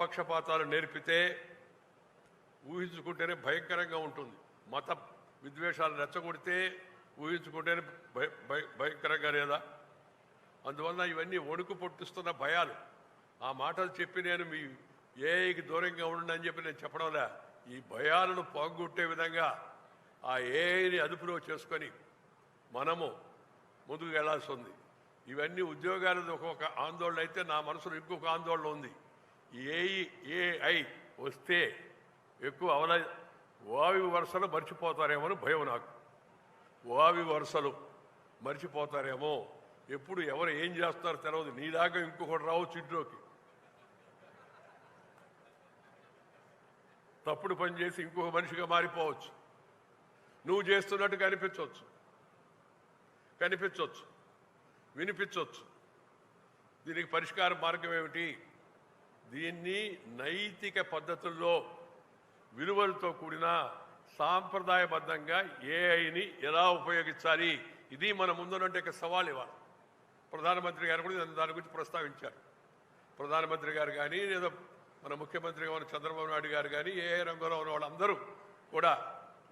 పక్షపాతాలు నేర్పితే ఊహించుకుంటేనే భయంకరంగా ఉంటుంది. మత విద్వేషాలు రెచ్చగొడితే ఊహించుకుంటేనే భయంకరంగా లేదా? అందువల్ల ఇవన్నీ వణుకు పుట్టిస్తున్న భయాలు. ఆ మాటలు చెప్పి నేను మీ ఏఐకి దూరంగా ఉండండి అని చెప్పి నేను చెప్పడంలే. ఈ భయాలను పోగొట్టే విధంగా ఆ ఏఐని అదుపులో చేసుకొని మనము ముందుకు వెళ్లాల్సి ఉంది. ఇవన్నీ ఉద్యోగాలది ఒక్కొక్క ఆందోళన అయితే నా మనసులో ఇంకొక ఆందోళన ఉంది. ఏఐ వస్తే ఎక్కువ వావి వరుసలు మర్చిపోతారేమో అని భయం నాకు. వావి వరుసలు మర్చిపోతారేమో, ఎప్పుడు ఎవరు ఏం చేస్తారో తెలియదు. నీలాగా ఇంకొకటి రావచ్చు ఇంట్లోకి, తప్పుడు పని చేసి ఇంకొక మనిషిగా మారిపోవచ్చు. నువ్వు చేస్తున్నట్టు కనిపించవచ్చు, వినిపించవచ్చు. దీనికి పరిష్కార మార్గం ఏమిటి? దీన్ని నైతిక పద్ధతుల్లో విలువలతో కూడిన సాంప్రదాయబద్ధంగా ఏఐని ఎలా ఉపయోగించాలి, ఇది మన ముందున్నట్టు సవాల్ ఇవ్వాలి. ప్రధానమంత్రి గారు కూడా దాని గురించి ప్రస్తావించారు. ప్రధానమంత్రి గారు కానీ లేదా మన ముఖ్యమంత్రిగా ఉన్న చంద్రబాబు నాయుడు గారు కానీ ఏఐ రంగంలో ఉన్న వాళ్ళందరూ కూడా,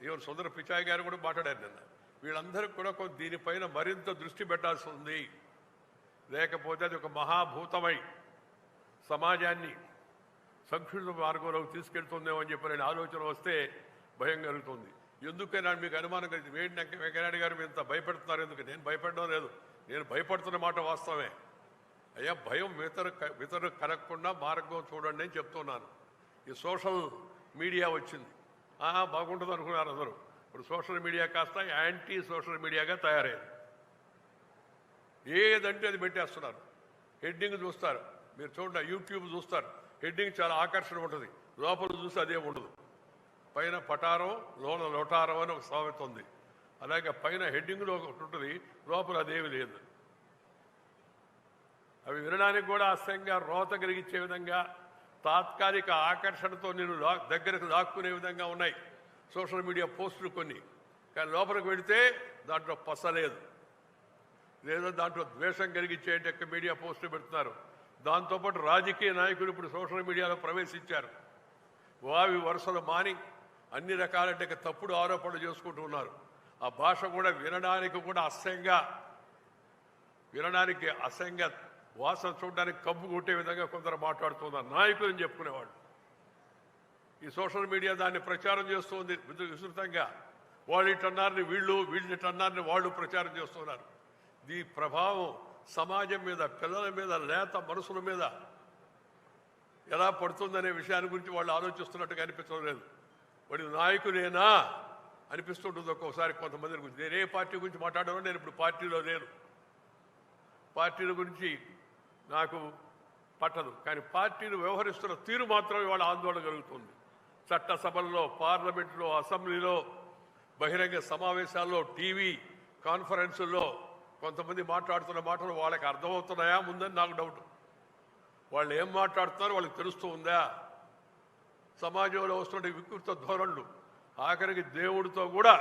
ఈవెన్ సుందర పిచాయ్ గారు కూడా మాట్లాడారు నిన్న. వీళ్ళందరికీ కూడా దీనిపైన మరింత దృష్టి పెట్టాల్సి ఉంది. లేకపోతే అది ఒక మహాభూతమై సమాజాన్ని సంక్షిప్త మార్గంలోకి తీసుకెళ్తుందేమో అని చెప్పి నేను ఆలోచన వస్తే భయం కలుగుతుంది. ఎందుకైనా మీకు అనుమానం కలిగింది, వేడి వెంకయ్యనాయుడు గారు మీరు ఇంత భయపెడుతున్నారు ఎందుకు? నేను భయపడడం లేదు, నేను భయపడుతున్న మాట వాస్తవమే. అయ్యా, భయం ఇతరు కలగకుండా మార్గం చూడండి అని చెప్తున్నాను. ఈ సోషల్ మీడియా వచ్చింది, బాగుంటుంది అనుకున్నారు అందరూ. ఇప్పుడు సోషల్ మీడియా కాస్త యాంటీ సోషల్ మీడియాగా తయారైంది. ఏదంటే అది పెట్టేస్తున్నారు. హెడ్డింగ్ చూస్తారు, మీరు చూడండి, యూట్యూబ్ చూస్తారు, హెడ్డింగ్ చాలా ఆకర్షణ ఉంటుంది, లోపల చూస్తే అదే ఉండదు. పైన పటారం లోన లోటారం అని ఒక సామెత ఉంది. అలాగే పైన హెడ్డింగ్లో ఒకటి ఉంటుంది, లోపల అదేమి లేదు. అవి వినడానికి కూడా అసహ్యంగా రోత కలిగించే విధంగా, తాత్కాలిక ఆకర్షణతో నేను దగ్గరకు లాక్కునే విధంగా ఉన్నాయి సోషల్ మీడియా పోస్టులు కొన్ని. కానీ లోపలికి వెళితే దాంట్లో పసలేదు, లేదా దాంట్లో ద్వేషం కలిగించే మీడియా పోస్టులు పెడుతున్నారు. దాంతోపాటు రాజకీయ నాయకులు ఇప్పుడు సోషల్ మీడియాలో ప్రవేశించారు. వావి వరుసలు మాని అన్ని రకాలంటే తప్పుడు ఆరోపణలు చేసుకుంటూ ఉన్నారు. ఆ భాష కూడా వినడానికి అసహ్యంగా వాసన చూడడానికి కబ్బు కొట్టే విధంగా కొందరు మాట్లాడుతున్నారు నాయకులని చెప్పుకునేవాళ్ళు. ఈ సోషల్ మీడియా దాన్ని ప్రచారం చేస్తుంది విస్తృతంగా. వాళ్ళు ఇటన్నారని వీళ్ళు ఇటన్నారని వాళ్ళు ప్రచారం చేస్తున్నారు. ఈ ప్రభావం సమాజం మీద, పిల్లల మీద, లేత మనసుల మీద ఎలా పడుతుందనే విషయాన్ని గురించి వాళ్ళు ఆలోచిస్తున్నట్టుగా అనిపించడం లేదు. వాడి నాయకులేనా అనిపిస్తుంటుంది ఒక్కోసారి కొంతమంది గురించి. నేను ఏ పార్టీ గురించి మాట్లాడానో, నేను ఇప్పుడు పార్టీలో లేను, పార్టీల గురించి నాకు పట్టదు. కానీ పార్టీలు వ్యవహరిస్తున్న తీరు మాత్రం ఇవాళ ఆందోళన కలుగుతుంది. చట్టసభల్లో, పార్లమెంట్లో, అసెంబ్లీలో, బహిరంగ సమావేశాల్లో, టీవీ కాన్ఫరెన్సుల్లో కొంతమంది మాట్లాడుతున్న మాటలు వాళ్ళకి అర్థమవుతున్నాయా ముందని నాకు డౌట్. వాళ్ళు ఏం మాట్లాడుతున్నారో వాళ్ళకి తెలుస్తూ ఉందా? సమాజంలో వస్తున్న వికృత ధోరణులు, ఆఖరికి దేవుడితో కూడా,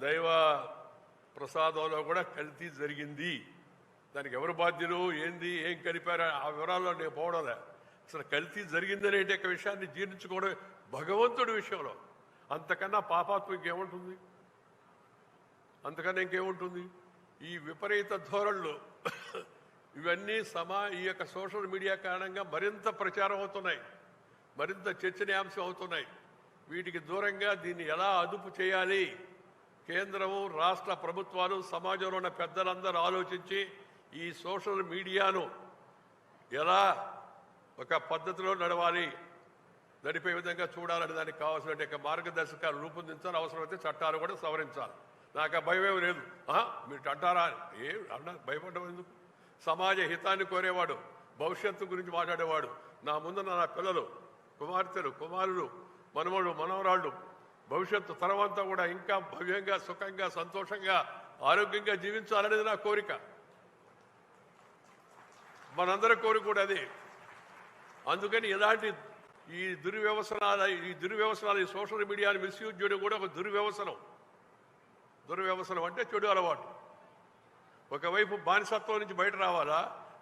దైవ ప్రసాదంలో కూడా కల్తీ జరిగింది. దానికి ఎవరు బాధ్యులు, ఏంది, ఏం కలిపారా, ఆ వివరాల్లో నేను పోవడంలే. అసలు కల్తీ జరిగిందనే విషయాన్ని జీర్ణించుకోవడం భగవంతుడి విషయంలో. అంతకన్నా పాపాత్మ ఇంకేముంటుంది? అంతకన్నా ఇంకేముంటుంది? ఈ విపరీత ధోరణులు ఇవన్నీ ఈ యొక్క సోషల్ మీడియా కారణంగా మరింత ప్రచారం అవుతున్నాయి, మరింత చర్చనీయాంశం అవుతున్నాయి. వీటికి దూరంగా దీన్ని ఎలా అదుపు చేయాలి, కేంద్రము, రాష్ట్ర ప్రభుత్వాలు, సమాజంలో ఉన్న పెద్దలందరూ ఆలోచించి ఈ సోషల్ మీడియాను ఎలా ఒక పద్ధతిలో నడిపే విధంగా చూడాలని దానికి కావాల్సిన మార్గదర్శకాలు రూపొందించాలి. అవసరమైతే చట్టాలు కూడా సవరించాలి. నాకు ఆ భయమేమి లేదు. మీరు అంటారా? భయపడ్డం ఎందుకు? సమాజ హితాన్ని కోరేవాడు, భవిష్యత్తు గురించి మాట్లాడేవాడు, నా ముందున్న నా పిల్లలు, కుమార్తెలు, కుమారులు, మనవళ్ళు, మనవరాళ్ళు, భవిష్యత్తు తరమంతా కూడా ఇంకా భవ్యంగా, సుఖంగా, సంతోషంగా, ఆరోగ్యంగా జీవించాలనేది నా కోరిక. మనందరి కోరిక కూడా అది. అందుకని ఇలాంటి ఈ దుర్వ్యవసనాలు ఈ సోషల్ మీడియాని మిస్యూజ్ చేయడం కూడా ఒక దుర్వ్యవసనం. దుర్వ్యవసనం అంటే చెడు అలవాటు. ఒకవైపు బానిసత్వం నుంచి బయట రావాలా,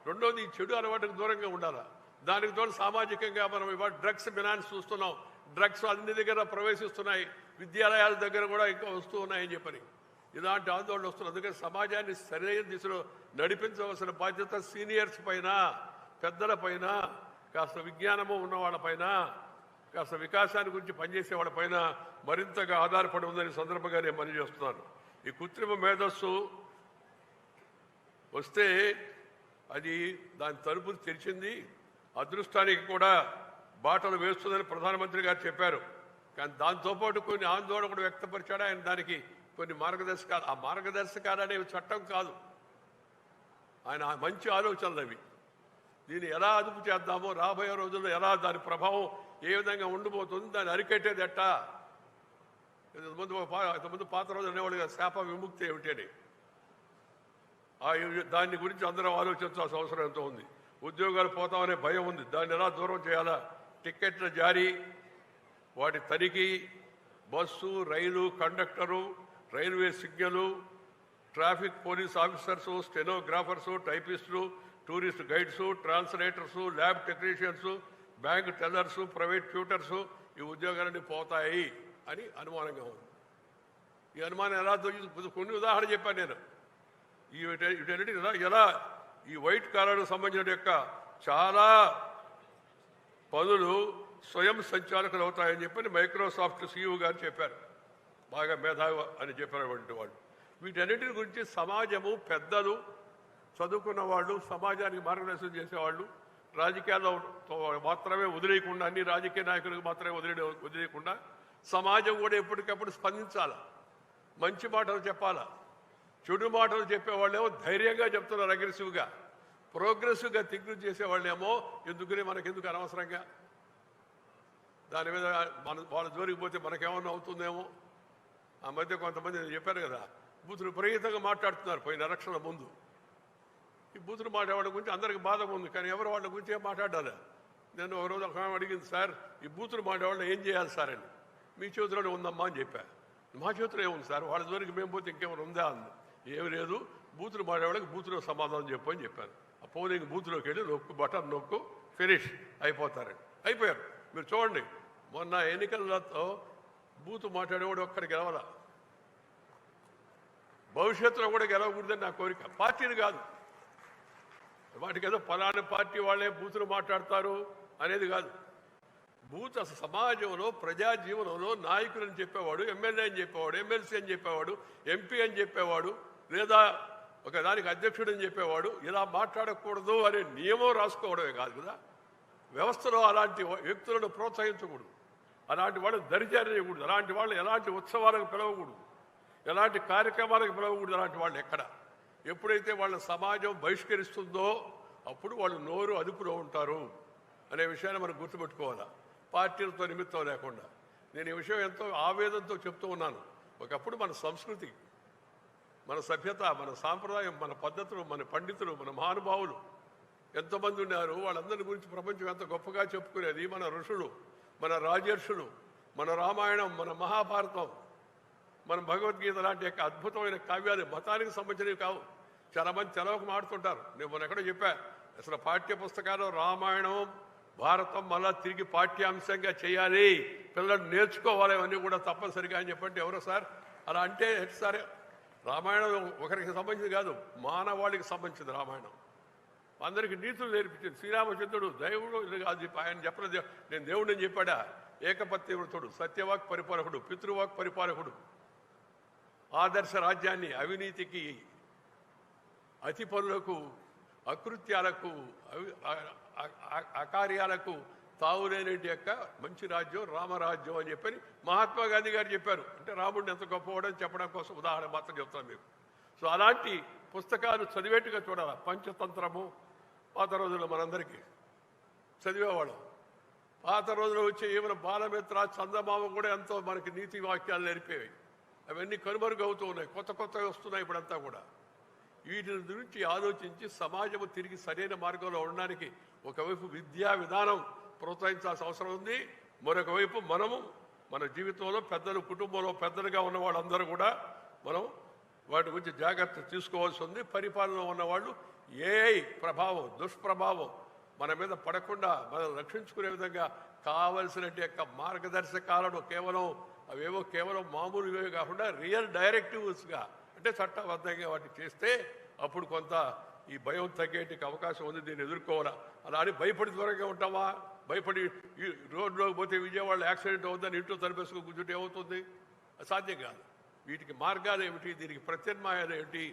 రెండోది ఈ చెడు అలవాటుకు దూరంగా ఉండాలా. దానికి తోడు సామాజికంగా మనం ఇవాళ డ్రగ్స్ ఫినాన్స్ చూస్తున్నాం. డ్రగ్స్ అన్ని దగ్గర ప్రవేశిస్తున్నాయి, విద్యాలయాల దగ్గర కూడా ఇంకా వస్తూ ఉన్నాయని చెప్పని ఇలాంటి ఆందోళన వస్తున్నాయి. అందుకని సమాజాన్ని సరైన దిశలో నడిపించవలసిన బాధ్యత సీనియర్స్ పైన, పెద్దల పైన, కాస్త విజ్ఞానము ఉన్న వాళ్ళపైన, కాస్త వికాసాన్ని గురించి పనిచేసే వాళ్ళపైన మరింతగా ఆధారపడి ఉందని సందర్భంగా నేను మనవి చేస్తున్నాను. ఈ కృత్రిమ మేధస్సు వస్తే అది దాని తలుపులు తెరిచింది, అదృష్టానికి కూడా బాటలు వేస్తుందని ప్రధానమంత్రి గారు చెప్పారు. కానీ దాంతోపాటు కొన్ని ఆందోళన కూడా వ్యక్తపరిచాడు ఆయన. దానికి కొన్ని మార్గదర్శకాలు, ఆ మార్గదర్శకాలు అనేవి చట్టం కాదు, ఆయన మంచి ఆలోచనలు అవి. దీన్ని ఎలా అదుపు చేద్దామో, రాబోయే రోజుల్లో ఎలా దాని ప్రభావం ఏ విధంగా ఉండిపోతుంది, దాన్ని అరికట్టేది ఎట్టా. ఇంతకుముందు పాత రోజులు అనేవాళ్ళు కదా శాప విముక్తి ఏమిటని. దాని గురించి అందరం ఆలోచించాల్సిన అవసరం ఎంతో ఉంది. ఉద్యోగాలు పోతామనే భయం ఉంది, దాన్ని ఎలా దూరం చేయాలా. టిక్కెట్ల జారీ, వాటి తనిఖీ, బస్సు, రైలు conductor, railway signal, traffic police officers, stenographers, టైపిస్టులు, tourist guides, translators, lab technicians, bank tellers, private tutors, ఈ ఉద్యోగాలన్నీ పోతాయి అని అనుమానంగా ఉంది. ఈ అనుమానం ఎలా కొన్ని ఉదాహరణ చెప్పాను నేను. వీటన్నిటి ఎలా ఈ వైట్ కాలర్కు సంబంధించిన యొక్క చాలా పనులు స్వయం సంచాలకులు అవుతాయని చెప్పని మైక్రోసాఫ్ట్ CEO గారు చెప్పారు. బాగా మేధావి అని చెప్పినటువంటి వాళ్ళు. వీటన్నిటి గురించి సమాజము, పెద్దలు, చదువుకున్న వాళ్ళు, సమాజానికి మార్గదర్శనం చేసేవాళ్ళు, రాజకీయాల్లో మాత్రమే వదిలేయకుండా, అన్ని రాజకీయ నాయకులకు మాత్రమే వదిలేయకుండా సమాజం కూడా ఎప్పటికప్పుడు స్పందించాలి. మంచి మాటలు చెప్పాలా. చెడు మాటలు చెప్పేవాళ్ళేమో ధైర్యంగా చెప్తున్నారు అగ్రెసివ్గా, ప్రోగ్రెసివ్గా థింక్ చేసేవాళ్ళేమో ఎందుకని మనకెందుకు అనవసరంగా దాని మీద వాళ్ళ జోలికి పోతే మనకేమన్నా అవుతుందేమో. ఆ మధ్య కొంతమంది చెప్పారు కదా, బూతులు విపరీతంగా మాట్లాడుతున్నారు పోయిన ఎలక్షన్ల ముందు. ఈ బూతులు మాట్లాడే గురించి అందరికి బాధ ఉంది, కానీ ఎవరు వాళ్ళ గురించి ఏం మాట్లాడాలి. నేను ఒకరోజు ఒక అడిగింది, సార్ ఈ బూతులు మాట్లాడే ఏం చేయాలి సార్ అని. మీ చేతిలోనే ఉందమ్మా అని చెప్పా. మా చేతిలో ఏముంది సార్, వాళ్ళ జోలికి మేము పోతే ఇంకేమైనా ఉందా అంది. ఏమి లేదు, బూతులు మాట్లాడేవాళ్ళకి బూతులో సమాధానం చెప్పు అని చెప్పాను. ఆ పోలింగ్ బూత్లోకి వెళ్ళి నొక్కు, బటన్ నొక్కు, ఫినిష్ అయిపోతారండి. అయిపోయారు. మీరు చూడండి, మొన్న ఎన్నికలతో బూతు మాట్లాడేవాడు ఒక్కడి గెలవాల. భవిష్యత్తులో కూడా గెలవకూడదని నా కోరిక. పార్టీలు కాదు, వాటికి ఏదో ఫలానా పార్టీ వాళ్ళే బూతులు మాట్లాడతారు అనేది కాదు. బూత్ అసలు సమాజంలో, ప్రజా జీవనంలో నాయకులని చెప్పేవాడు, ఎమ్మెల్యే అని చెప్పేవాడు, ఎమ్మెల్సీ అని చెప్పేవాడు, ఎంపీ అని చెప్పేవాడు, లేదా ఒక దానికి అధ్యక్షుడు అని చెప్పేవాడు ఇలా మాట్లాడకూడదు అనే నియమం రాసుకోవడమే కాదు కదా. వ్యవస్థలో అలాంటి వ్యక్తులను ప్రోత్సహించకూడదు, అలాంటి వాళ్ళని దరిచేరకూడదు, అలాంటి వాళ్ళు ఎలాంటి ఉత్సవాలకు పిలవకూడదు, ఎలాంటి కార్యక్రమాలకు పిలవకూడదు. అలాంటి వాళ్ళు ఎప్పుడైతే వాళ్ళ సమాజం బహిష్కరిస్తుందో అప్పుడు వాళ్ళు నోరు అదుపులో ఉంటారు అనే విషయాన్ని మనం గుర్తుపెట్టుకోవాలా, పార్టీలతో నిమిత్తం లేకుండా. నేను ఈ విషయం ఎంతో ఆవేదనతో చెప్తూ ఉన్నాను. ఒకప్పుడు మన సంస్కృతి, మన సభ్యత, మన సాంప్రదాయం, మన పద్ధతులు, మన పండితులు, మన మహానుభావులు ఎంతోమంది ఉన్నారు. వాళ్ళందరి గురించి ప్రపంచం ఎంత గొప్పగా చెప్పుకునేది. మన ఋషులు, మన రాజర్షులు, మన రామాయణం, మన మహాభారతం, మన భగవద్గీత లాంటి యొక్క అద్భుతమైన కావ్యాలు మతానికి సంబంధించినవి కావు. చాలామంది తెలవక మాడుతుంటారు. నేను మొన్న ఎక్కడో చెప్పా, అసలు పాఠ్య పుస్తకాలు రామాయణం, భారతం మళ్ళా తిరిగి పాఠ్యాంశంగా చేయాలి, పిల్లలు నేర్చుకోవాలి, అవన్నీ కూడా తప్పనిసరిగా అని చెప్పంటే ఎవరో సార్ అలా అంటే సరే. రామాయణం ఒకరికి సంబంధించింది కాదు, మానవాళికి సంబంధించింది రామాయణం. అందరికీ నీతులు నేర్పించింది. శ్రీరామచంద్రుడు దేవుడు అది ఆయన చెప్పలేదు, నేను దేవుడిని చెప్పాడా. ఏకపత్యవృతుడు, సత్యవాక్ పరిపాలకుడు, పితృవాక్ పరిపాలకుడు, ఆదర్శ రాజ్యాన్ని అవినీతికి, అతి పనులకు, అకృత్యాలకు, అకార్యాలకు తావులేని యొక్క మంచి రాజ్యం రామరాజ్యం అని చెప్పని మహాత్మా గాంధీ గారు చెప్పారు. అంటే రాముడిని ఎంత గొప్పవాడని చెప్పడం కోసం ఉదాహరణ మాత్రం చెప్తాను మీకు. సో అలాంటి పుస్తకాలు చదివేట్టుగా చూడాలి. పంచతంత్రము పాత రోజుల్లో మనందరికీ చదివేవాళ్ళం. పాత రోజుల్లో వచ్చే ఏమైనా బాలమిత్ర, చందమామ కూడా ఎంతో మనకి నీతి వాక్యాలు నేర్పేవి. అవన్నీ కనుమరుగవుతూ ఉన్నాయి, కొత్త కొత్తవి వస్తున్నాయి ఇప్పుడంతా కూడా. వీటి గురించి ఆలోచించి సమాజము తిరిగి సరైన మార్గంలో ఉండడానికి ఒకవైపు విద్యా విధానం ప్రోత్సహించాల్సిన అవసరం ఉంది, మరొక వైపు మనము మన జీవితంలో పెద్దలు, కుటుంబంలో పెద్దలుగా ఉన్న వాళ్ళందరూ కూడా మనం వాటి గురించి జాగ్రత్త తీసుకోవాల్సి ఉంది. పరిపాలనలో ఉన్నవాళ్ళు ఏఐ ప్రభావం దుష్ప్రభావం మన మీద పడకుండా మనం రక్షించుకునే విధంగా కావలసిన యొక్క మార్గదర్శకాలను కేవలం మామూలుగా కాకుండా రియల్ డైరెక్టివ్స్గా అంటే చట్టబద్ధంగా వాటిని చేస్తే అప్పుడు కొంత ఈ భయం తగ్గేటికి అవకాశం ఉంది. దీన్ని ఎదుర్కోవాలా. అలా అని భయపడి దూరంగా ఉంటామా? భయపడి ఈ రోడ్లోకి పోతే విజయవాడలో యాక్సిడెంట్ అవుతుందని ఇంట్లో తలపేసుకుని కూర్చుంటే ఏమవుతుంది? అసాధ్యం కాదు. వీటికి మార్గాలు ఏమిటి, దీనికి ప్రత్యామ్నాయాలు ఏమిటి,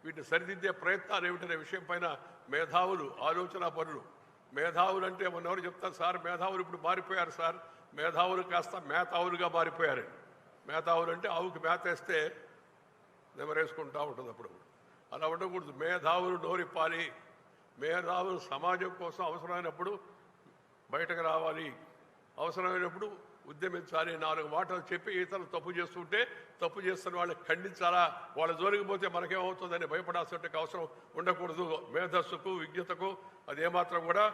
వీటిని సరిదిద్దే ప్రయత్నాలు ఏమిటనే విషయం పైన మేధావులు, ఆలోచన పరులు, మేధావులు అంటే ఎవరు చెప్తారు సార్ మేధావులు ఇప్పుడు మారిపోయారు సార్, మేధావులు కాస్త మేధావులుగా మారిపోయారు. మేధావులు అంటే ఆవుకి మేత వేస్తే నెమరేసుకుంటూ ఉంటుంది. అప్పుడు అలా ఉండకూడదు. మేధావులు నోరిప్పాలి. మేధావులు సమాజం కోసం అవసరమైనప్పుడు బయటకు రావాలి, అవసరమైనప్పుడు ఉద్యమించాలి. 4 మాటలు చెప్పి ఇతరులు తప్పు చేస్తుంటే తప్పు చేస్తున్న వాళ్ళని ఖండించాలా. వాళ్ళ జోలికి పోతే మనకేమవుతుందని భయపడాల్సిన అవసరం ఉండకూడదు. మేధస్సుకు విజ్ఞతకు అదేమాత్రం కూడా